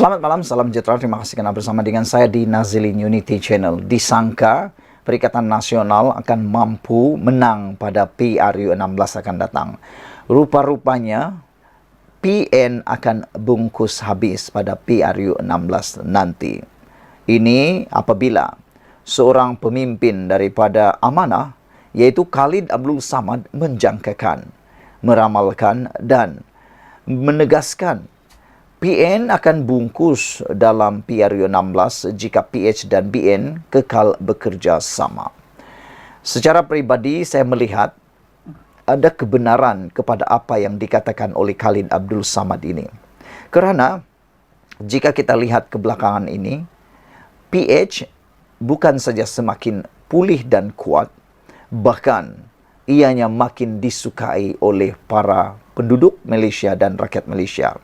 Selamat malam, salam sejahtera. Terima kasih karena bersama dengan saya di Nazilin Unity Channel. Disangka Perikatan Nasional akan mampu menang pada PRU 16 akan datang. Rupa-rupanya PN akan bungkus habis pada PRU 16 nanti. Ini apabila seorang pemimpin daripada amanah, yaitu Khalid Abdul Samad, menjangkakan, meramalkan dan menegaskan PN akan bungkus dalam PRU 16 jika PH dan BN kekal bekerja sama. Secara pribadi saya melihat ada kebenaran kepada apa yang dikatakan oleh Khalid Abdul Samad ini. Kerana jika kita lihat kebelakangan ini, PH bukan saja semakin pulih dan kuat, bahkan ianya makin disukai oleh para penduduk Malaysia dan rakyat Malaysia.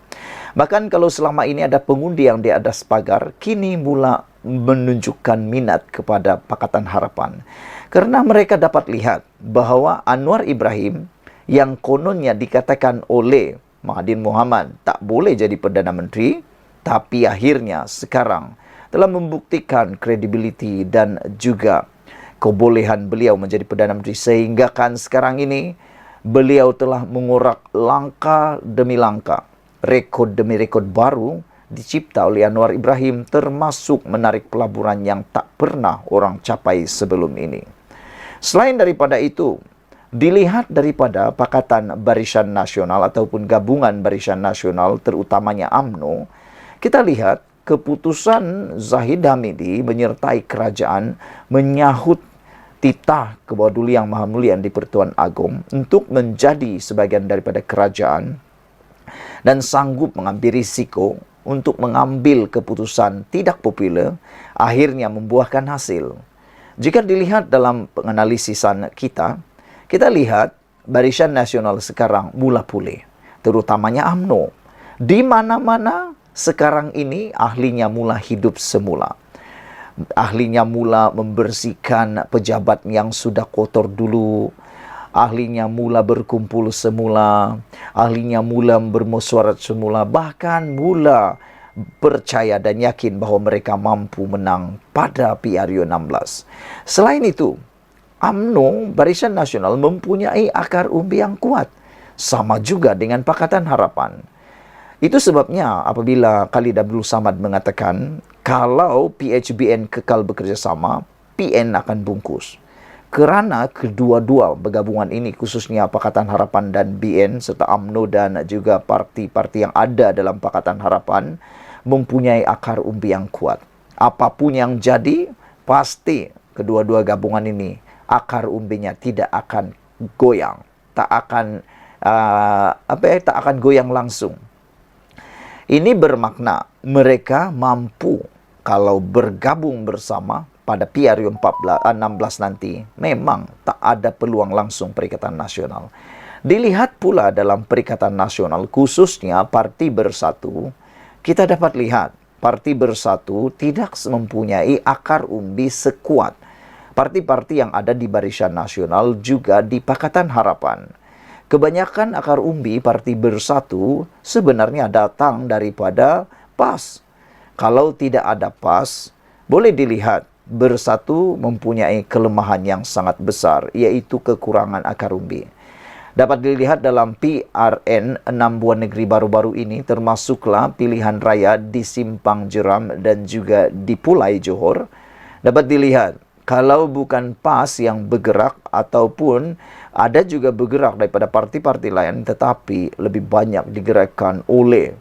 Bahkan kalau selama ini ada pengundi yang di atas pagar, kini mula menunjukkan minat kepada Pakatan Harapan. Kerana mereka dapat lihat bahawa Anwar Ibrahim yang kononnya dikatakan oleh Mahathir Mohamad tak boleh jadi Perdana Menteri, tapi akhirnya sekarang telah membuktikan kredibiliti dan juga kebolehan beliau menjadi Perdana Menteri. Sehingga kan sekarang ini beliau telah mengorak langkah demi langkah, rekod demi rekod baru dicipta oleh Anwar Ibrahim, termasuk menarik pelaburan yang tak pernah orang capai sebelum ini. Selain daripada itu, dilihat daripada Pakatan Barisan Nasional ataupun Gabungan Barisan Nasional, terutamanya UMNO, kita lihat keputusan Zahid Hamidi menyertai kerajaan menyahut titah Kebawah Duli Yang Maha Mulia di Pertuan Agong untuk menjadi sebahagian daripada kerajaan dan sanggup mengambil risiko untuk mengambil keputusan tidak popular, akhirnya membuahkan hasil. Jika dilihat dalam penganalisisan kita lihat Barisan Nasional sekarang mula pulih, terutamanya UMNO. Di mana-mana sekarang ini ahlinya mula hidup semula. Ahlinya mula membersihkan pejabat yang sudah kotor dulu. Ahlinya mula berkumpul semula, ahlinya mula bermusyawarah semula, bahkan mula percaya dan yakin bahawa mereka mampu menang pada PRU 16. Selain itu, UMNO, Barisan Nasional, mempunyai akar umbi yang kuat. Sama juga dengan Pakatan Harapan. Itu sebabnya apabila Khalid Abdul Samad mengatakan, kalau PHBN kekal bekerjasama, PN akan bungkus. Kerana kedua-dua bergabungan ini, khususnya Pakatan Harapan dan BN serta UMNO dan juga parti-parti yang ada dalam Pakatan Harapan, mempunyai akar umbi yang kuat. Apapun yang jadi, pasti kedua-dua gabungan ini akar umbinya tidak akan goyang, tak akan tak akan goyang langsung. Ini bermakna mereka mampu kalau bergabung bersama pada PRU 16 nanti, memang tak ada peluang langsung Perikatan Nasional. Dilihat pula dalam Perikatan Nasional, khususnya Parti Bersatu, kita dapat lihat Parti Bersatu tidak mempunyai akar umbi sekuat parti-parti yang ada di Barisan Nasional juga di Pakatan Harapan. Kebanyakan akar umbi Parti Bersatu sebenarnya datang daripada PAS. Kalau tidak ada PAS, boleh dilihat Bersatu mempunyai kelemahan yang sangat besar, iaitu kekurangan akar umbi. Dapat dilihat dalam PRN 6 buah negeri baru-baru ini, termasuklah pilihan raya di Simpang Jeram dan juga di Pulai Johor. Dapat dilihat, kalau bukan PAS yang bergerak ataupun ada juga bergerak daripada parti-parti lain, tetapi lebih banyak digerakkan oleh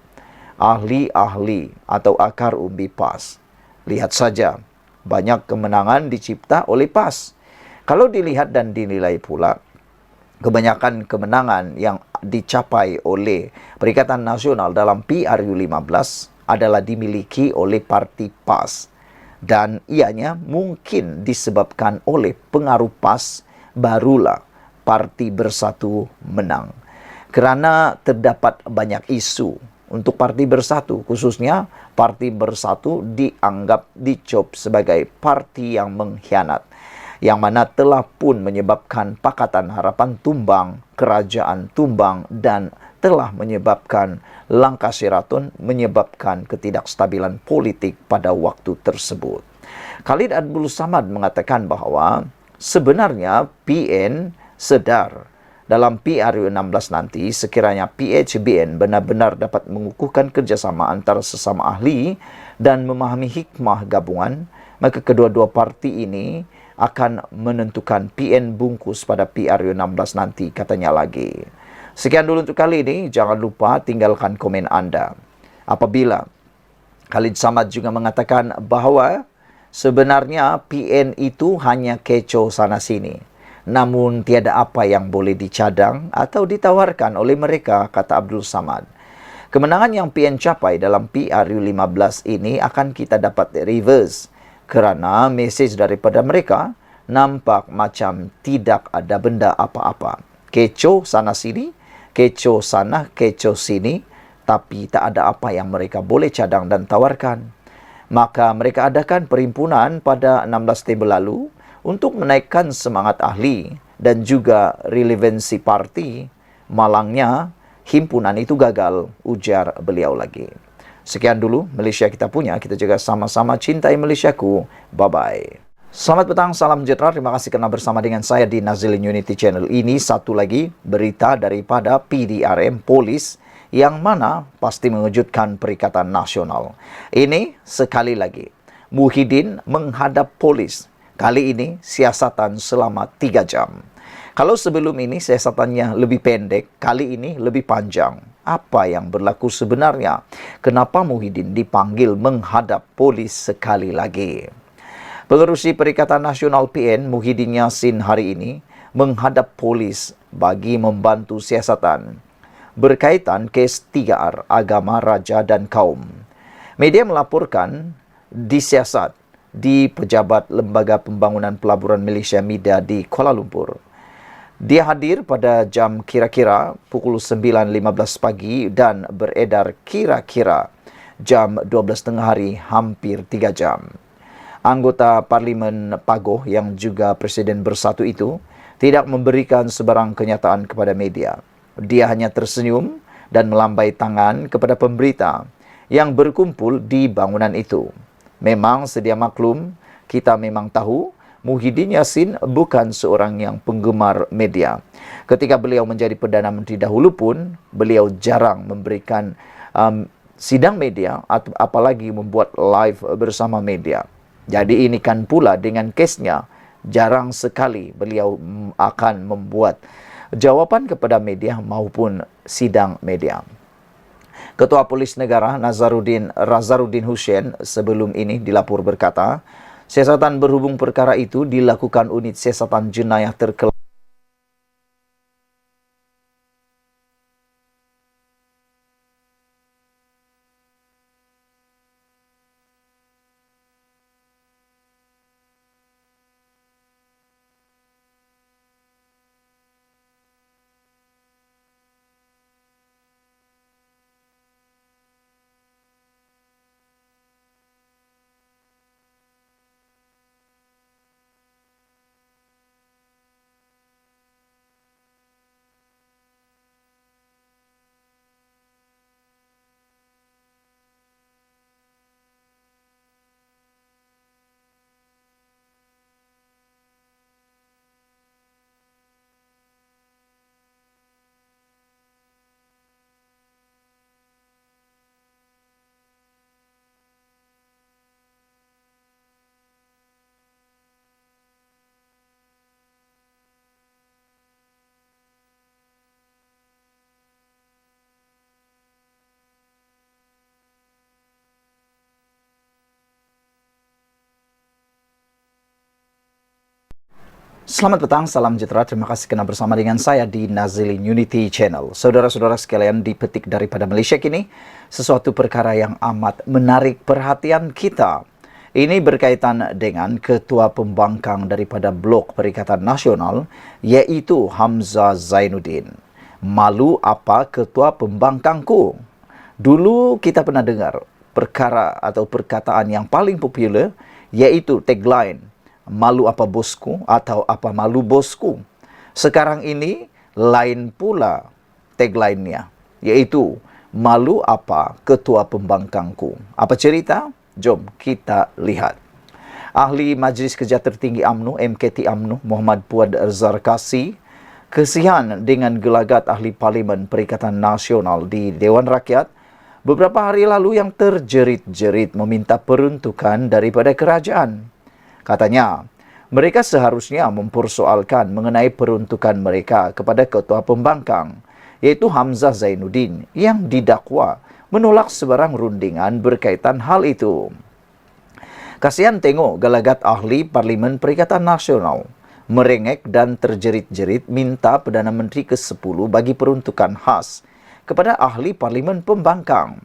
ahli-ahli atau akar umbi PAS. Lihat saja, banyak kemenangan dicipta oleh PAS. Kalau dilihat dan dinilai pula, kebanyakan kemenangan yang dicapai oleh Perikatan Nasional dalam PRU 15 adalah dimiliki oleh parti PAS. Dan ianya mungkin disebabkan oleh pengaruh PAS, barulah Parti Bersatu menang. Kerana terdapat banyak isu untuk Parti Bersatu, khususnya Parti Bersatu dianggap dicop sebagai parti yang mengkhianat, yang mana telah pun menyebabkan Pakatan Harapan tumbang, kerajaan tumbang, dan telah menyebabkan langkah Sheraton, menyebabkan ketidakstabilan politik pada waktu tersebut. Khalid Abdul Samad mengatakan bahawa sebenarnya PN sedar dalam PRU 16 nanti sekiranya PHBN benar-benar dapat mengukuhkan kerjasama antara sesama ahli dan memahami hikmah gabungan, maka kedua-dua parti ini akan menentukan PN bungkus pada PRU 16 nanti, katanya lagi. Sekian dulu untuk kali ini, jangan lupa tinggalkan komen anda. Apabila Khalid Samad juga mengatakan bahawa sebenarnya PN itu hanya kecoh sana-sini, namun tiada apa yang boleh dicadang atau ditawarkan oleh mereka, kata Abdul Samad. Kemenangan yang PN capai dalam PRU 15 ini akan kita dapat reverse kerana mesej daripada mereka nampak macam tidak ada benda apa-apa. Kecoh sana-sini, kecoh sana, kecoh sini, tapi tak ada apa yang mereka boleh cadang dan tawarkan. Maka mereka adakan perhimpunan pada 16 Oktober lalu untuk menaikkan semangat ahli dan juga relevansi parti. Malangnya, himpunan itu gagal, ujar beliau lagi. Sekian dulu Malaysia kita punya, kita juga sama-sama cintai Malaysiaku. Bye-bye. Selamat petang, salam sejahtera. Terima kasih kerana bersama dengan saya di Nazilin Unity Channel. Ini satu lagi berita daripada PDRM Polis yang mana pasti mengejutkan Perikatan Nasional. Ini sekali lagi, Muhyiddin menghadap polis. Kali ini siasatan selama 3 jam. Kalau sebelum ini siasatannya lebih pendek, kali ini lebih panjang. Apa yang berlaku sebenarnya? Kenapa Muhyiddin dipanggil menghadap polis sekali lagi? Pengerusi Perikatan Nasional PN Muhyiddin Yassin hari ini menghadap polis bagi membantu siasatan berkaitan kes 3R, agama, raja dan kaum. Media melaporkan disiasat di Pejabat Lembaga Pembangunan Pelaburan Malaysia Mida di Kuala Lumpur. Dia hadir pada jam kira-kira pukul 9.15 pagi dan beredar kira-kira jam 12 tengah hari, hampir 3 jam. Anggota Parlimen Pagoh yang juga Presiden Bersatu itu tidak memberikan sebarang kenyataan kepada media. Dia hanya tersenyum dan melambai tangan kepada pemberita yang berkumpul di bangunan itu. Memang sedia maklum, kita memang tahu Muhyiddin Yassin bukan seorang yang penggemar media. Ketika beliau menjadi Perdana Menteri dahulu pun, beliau jarang memberikan sidang media atau apalagi membuat live bersama media. Jadi ini kan pula dengan kesnya, jarang sekali beliau akan membuat jawapan kepada media maupun sidang media. Ketua Polis Negara Nazarudin Hussein sebelum ini dilapor berkata, siasatan berhubung perkara itu dilakukan unit siasatan jenayah terkelas. Selamat petang, salam sejahtera. Terima kasih kerana bersama dengan saya di Nazilin Unity Channel. Saudara-saudara sekalian, dipetik daripada Malaysia kini, sesuatu perkara yang amat menarik perhatian kita. Ini berkaitan dengan Ketua Pembangkang daripada Blok Perikatan Nasional, iaitu Hamzah Zainuddin. Malu apa Ketua Pembangkangku? Dulu kita pernah dengar perkara atau perkataan yang paling popular, iaitu tagline, malu apa bosku atau apa malu bosku. Sekarang ini lain pula tagline-nya. yaitu malu apa ketua pembangkangku. Apa cerita? Jom kita lihat. Ahli Majlis Kerja Tertinggi UMNO MKT UMNO Muhammad Puad Zarkasi kesian dengan gelagat ahli Parlimen Perikatan Nasional di Dewan Rakyat beberapa hari lalu yang terjerit-jerit meminta peruntukan daripada kerajaan. Katanya, mereka seharusnya mempersoalkan mengenai peruntukan mereka kepada ketua pembangkang, yaitu Hamzah Zainuddin yang didakwa menolak sebarang rundingan berkaitan hal itu. Kasihan tengok gelagat ahli Parlimen Perikatan Nasional merengek dan terjerit-jerit minta Perdana Menteri ke-10 bagi peruntukan khas kepada ahli Parlimen Pembangkang.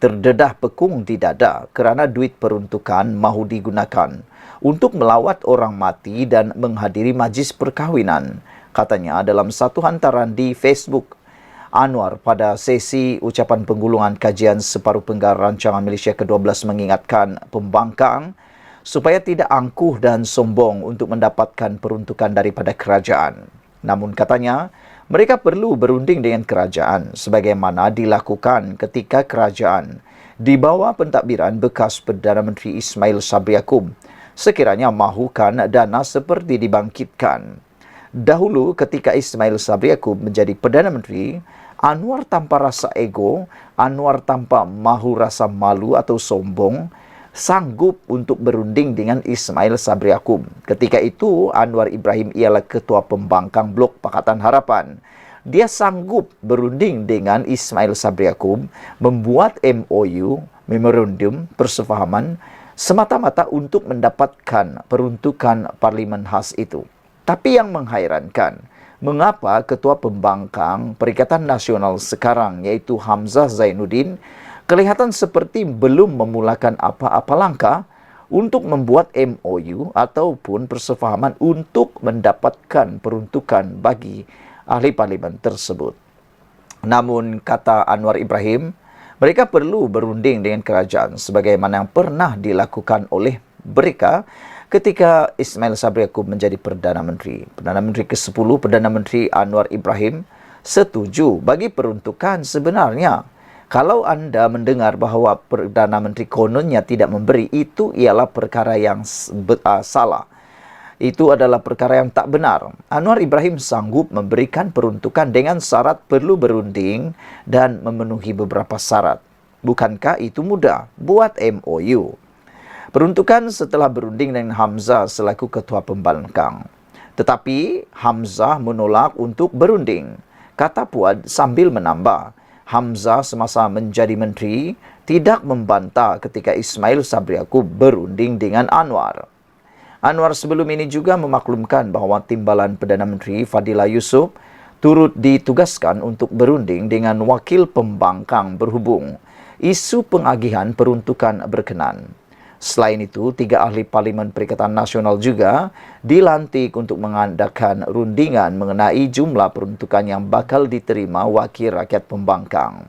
Terdedah pekung di dada kerana duit peruntukan mahu digunakan untuk melawat orang mati dan menghadiri majlis perkahwinan, katanya dalam satu hantaran di Facebook. Anwar pada sesi ucapan penggulungan kajian separuh penggar rancangan Malaysia ke-12 mengingatkan pembangkang supaya tidak angkuh dan sombong untuk mendapatkan peruntukan daripada kerajaan. Namun katanya, mereka perlu berunding dengan kerajaan sebagaimana dilakukan ketika kerajaan di bawah pentadbiran bekas Perdana Menteri Ismail Sabri Yaakob sekiranya mahukan dana seperti dibangkitkan. Dahulu ketika Ismail Sabri Yaakob menjadi Perdana Menteri, Anwar tanpa rasa ego, Anwar tanpa mahu rasa malu atau sombong, sanggup untuk berunding dengan Ismail Sabri Yaakob. Ketika itu, Anwar Ibrahim ialah Ketua Pembangkang Blok Pakatan Harapan. Dia sanggup berunding dengan Ismail Sabri Yaakob, membuat MOU, Memorandum Persefahaman, semata-mata untuk mendapatkan peruntukan Parlimen khas itu. Tapi yang menghairankan, mengapa Ketua Pembangkang Perikatan Nasional sekarang, yaitu Hamzah Zainuddin, kelihatan seperti belum memulakan apa-apa langkah untuk membuat MOU ataupun persefahaman untuk mendapatkan peruntukan bagi ahli parlimen tersebut. Namun, kata Anwar Ibrahim, mereka perlu berunding dengan kerajaan sebagaimana yang pernah dilakukan oleh mereka ketika Ismail Sabri Yaakob menjadi Perdana Menteri. Perdana Menteri ke-10, Perdana Menteri Anwar Ibrahim, setuju bagi peruntukan sebenarnya. Kalau anda mendengar bahawa Perdana Menteri kononnya tidak memberi, itu ialah perkara yang salah. Itu adalah perkara yang tak benar. Anwar Ibrahim sanggup memberikan peruntukan dengan syarat perlu berunding dan memenuhi beberapa syarat. Bukankah itu mudah? Buat MOU. Peruntukan setelah berunding dengan Hamzah selaku Ketua Pembangkang. Tetapi Hamzah menolak untuk berunding. Kata Puad sambil menambah, Hamzah semasa menjadi menteri tidak membantah ketika Ismail Sabri Yaakob berunding dengan Anwar. Anwar sebelum ini juga memaklumkan bahawa timbalan Perdana Menteri Fadilah Yusof turut ditugaskan untuk berunding dengan wakil pembangkang berhubung isu pengagihan peruntukan berkenan. Selain itu, 3 ahli Parlimen Perikatan Nasional juga dilantik untuk mengadakan rundingan mengenai jumlah peruntukan yang bakal diterima wakil rakyat pembangkang.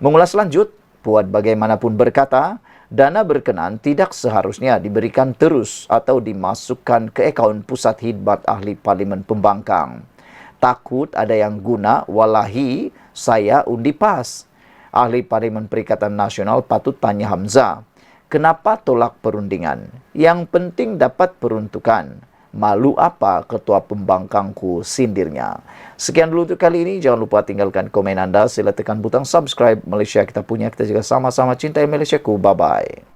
Mengulas lanjut, Puad bagaimanapun berkata, dana berkenan tidak seharusnya diberikan terus atau dimasukkan ke akaun pusat khidmat ahli Parlimen Pembangkang. Takut ada yang guna, walahi saya undi PAS. Ahli Parlimen Perikatan Nasional patut tanya Hamzah, kenapa tolak perundingan? Yang penting dapat peruntukan. Malu apa ketua pembangkangku, sindirnya. Sekian dulu untuk kali ini. Jangan lupa tinggalkan komen anda. Sila tekan butang subscribe. Malaysia kita punya. Kita juga sama-sama cintai Malaysiaku. Bye-bye.